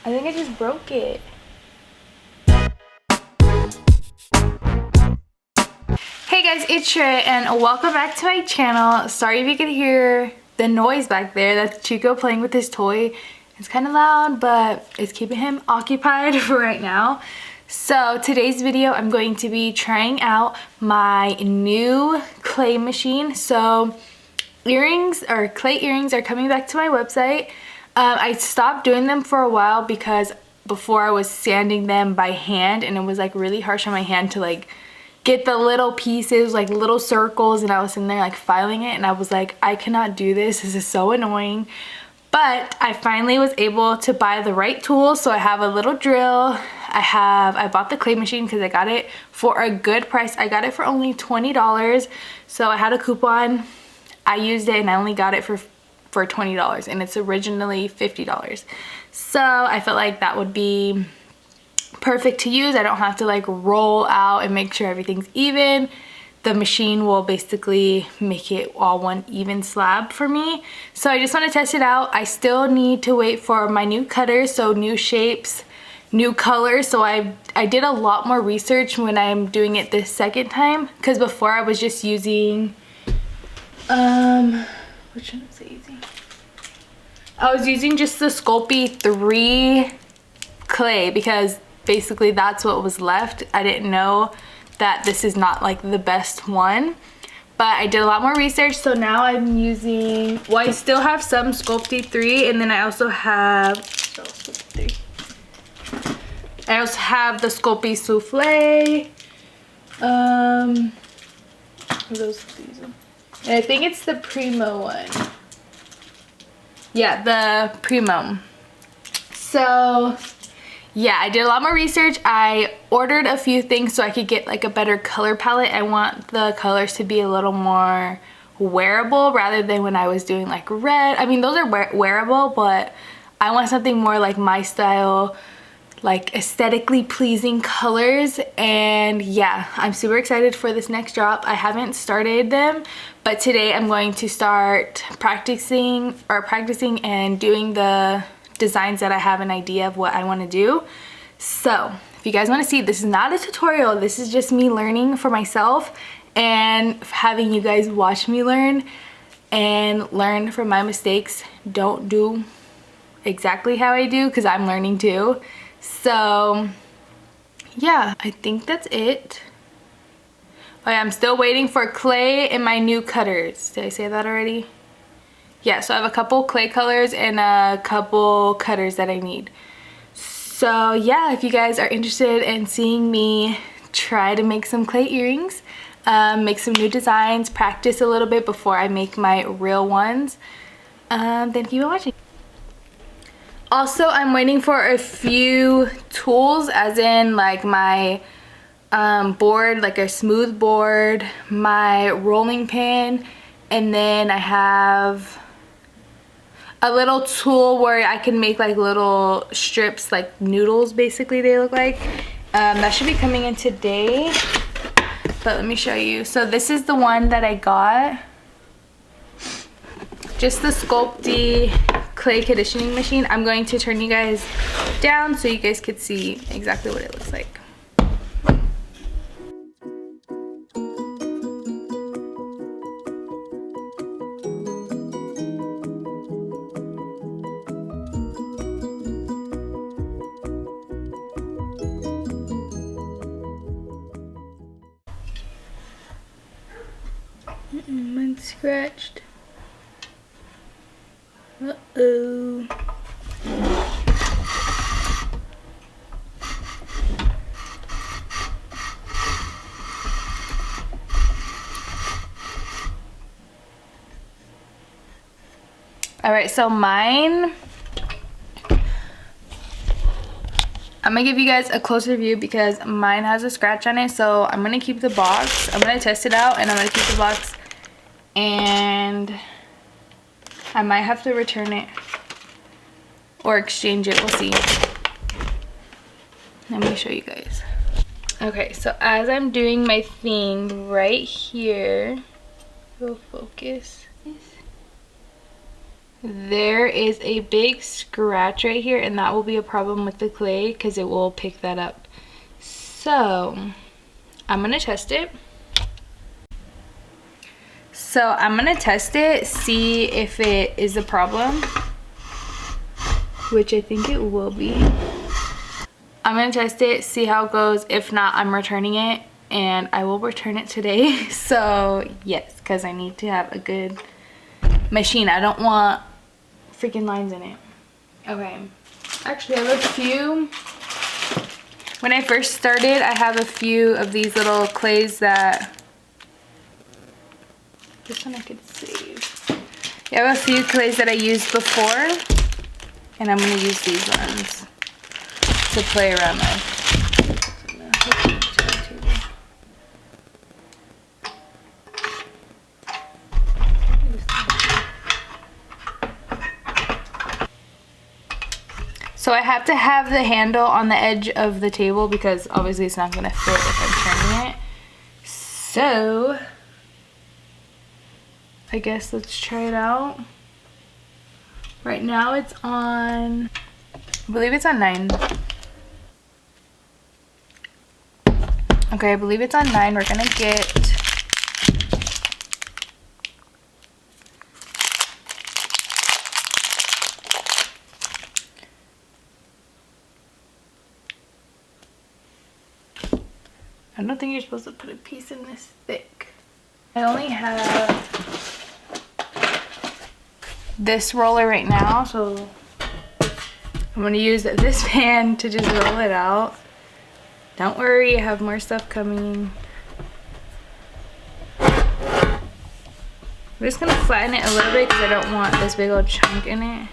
I think I just broke it. Hey guys, it's Trey and welcome back to my channel. Sorry if you can hear the noise back there. That's Chico playing with his toy. It's kind of loud, but it's keeping him occupied for right now. So today's video, I'm going to be trying out my new clay machine. So earrings or clay earrings are coming back to my website. I stopped doing them for a while because before I was sanding them by hand and it was like really harsh on my hand to like get the little pieces, like little circles, and I was in there like filing it and I was like, I cannot do this. This is so annoying. But I finally was able to buy the right tools. So I have a little drill. I bought the clay machine because I got it for a good price. I got it for only $20. So I had a coupon. I used it and I only got it for $20 and it's originally $50. So I felt like that would be perfect to use. I don't have to like roll out and make sure everything's even. The machine will basically make it all one even slab for me. So I just want to test it out. I still need to wait for my new cutters, so new shapes, new colors. So I did a lot more research when I'm doing it this second time, because before I was just using which one was I using? I was using just the Sculpey 3 clay because basically that's what was left. I didn't know that this is not like the best one, but I did a lot more research. So now I'm using, well, I still have some Sculpey 3, and then I also have the Sculpey Souffle. Those these ones. And I think it's the Primo one. Yeah, the Primo. So yeah, I did a lot more research. I ordered a few things so I could get like a better color palette. I want the colors to be a little more wearable rather than when I was doing like red. I mean, those are wearable, but I want something more like my style, like aesthetically pleasing colors. And yeah, I'm super excited for this next drop. I haven't started them, but today I'm going to start practicing and doing the designs that I have an idea of what I want to do. So if you guys want to see, this is not a tutorial. This is just me learning for myself and having you guys watch me learn and learn from my mistakes. Don't do exactly how I do because I'm learning too. So yeah, I think that's it. Oh yeah, I'm still waiting for clay and my new cutters. Did I say that already? Yeah, so I have a couple clay colors and a couple cutters that I need. So yeah, if you guys are interested in seeing me try to make some clay earrings, make some new designs, practice a little bit before I make my real ones, then keep on watching. Also, I'm waiting for a few tools, as in like my board, like a smooth board, my rolling pin, and then I have a little tool where I can make like little strips, like noodles basically they look like. That should be coming in today, but let me show you. So this is the one that I got, just the Sculpey clay conditioning machine. I'm going to turn you guys down so you guys could see exactly what it looks like. Mine's scratched. Uh-oh. Alright, so mine, I'm gonna give you guys a closer view because mine has a scratch on it. So I'm gonna keep the box. I'm gonna test it out and I'm gonna keep the box, and I might have to return it or exchange it. We'll see. Let me show you guys. Okay, so as I'm doing my thing right here, we'll focus. there is a big scratch right here, and that will be a problem with the clay because it will pick that up. So I'm gonna test it. So I'm gonna test it, see if it is a problem, which I think it will be. I'm gonna test it, see how it goes. If not, I'm returning it, and I will return it today. So yes, because I need to have a good machine. I don't want freaking lines in it. Okay, actually I have a few. When I first started, I have a few of these little clays that, this one I could save. I have a few clays that I used before, and I'm gonna use these ones to play around with. So I have to have the handle on the edge of the table because obviously it's not gonna fit if I'm turning it. So I guess let's try it out. Right now it's on, I believe it's on 9. Okay, I believe it's on 9. We're gonna get I don't think you're supposed to put a piece in this thick. I only have this roller right now, so I'm gonna use this pan to just roll it out. Don't worry, I have more stuff coming. I'm just gonna flatten it a little bit because I don't want this big old chunk in it.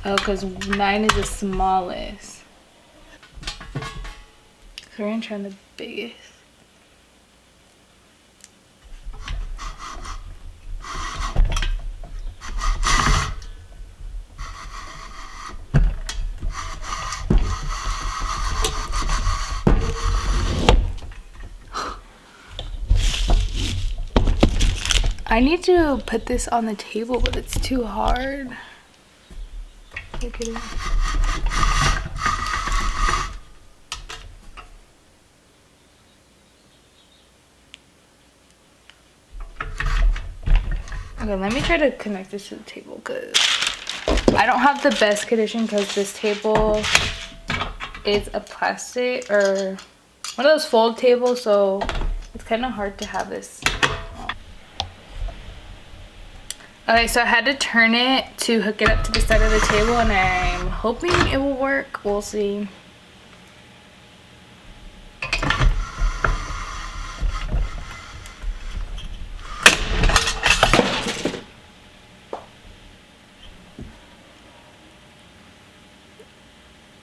Oh, because 9 is the smallest. So we're gonna try the biggest. I need to put this on the table, but it's too hard. Look at it. Okay, let me try to connect this to the table because I don't have the best condition because this table is a plastic or one of those fold tables, so it's kind of hard to have this. Okay, so I had to turn it to hook it up to the side of the table, and I'm hoping it will work. We'll see.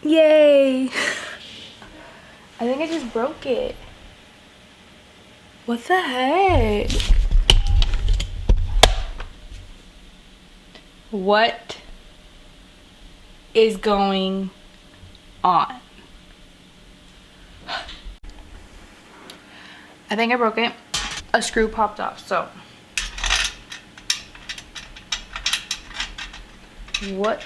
Yay! I think I just broke it. What the heck? What is going on? I think I broke it. A screw popped off, so. What?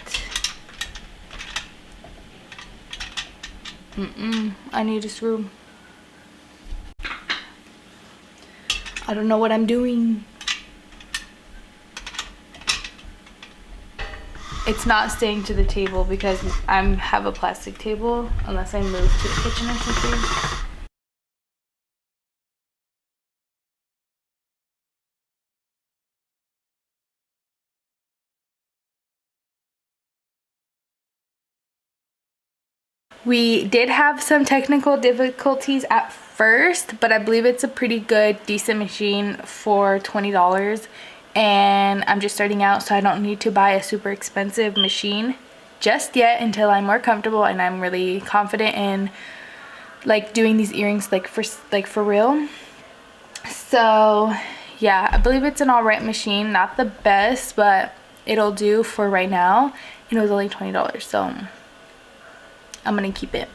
I need a screw. I don't know what I'm doing. It's not staying to the table because I have a plastic table unless I move to the kitchen or something. We did have some technical difficulties at first, but I believe it's a pretty good, decent machine for $20. And I'm just starting out, so I don't need to buy a super expensive machine just yet until I'm more comfortable and I'm really confident in like doing these earrings like for real. So yeah, I believe it's an alright machine, not the best, but it'll do for right now, and it was only $20, so I'm gonna keep it.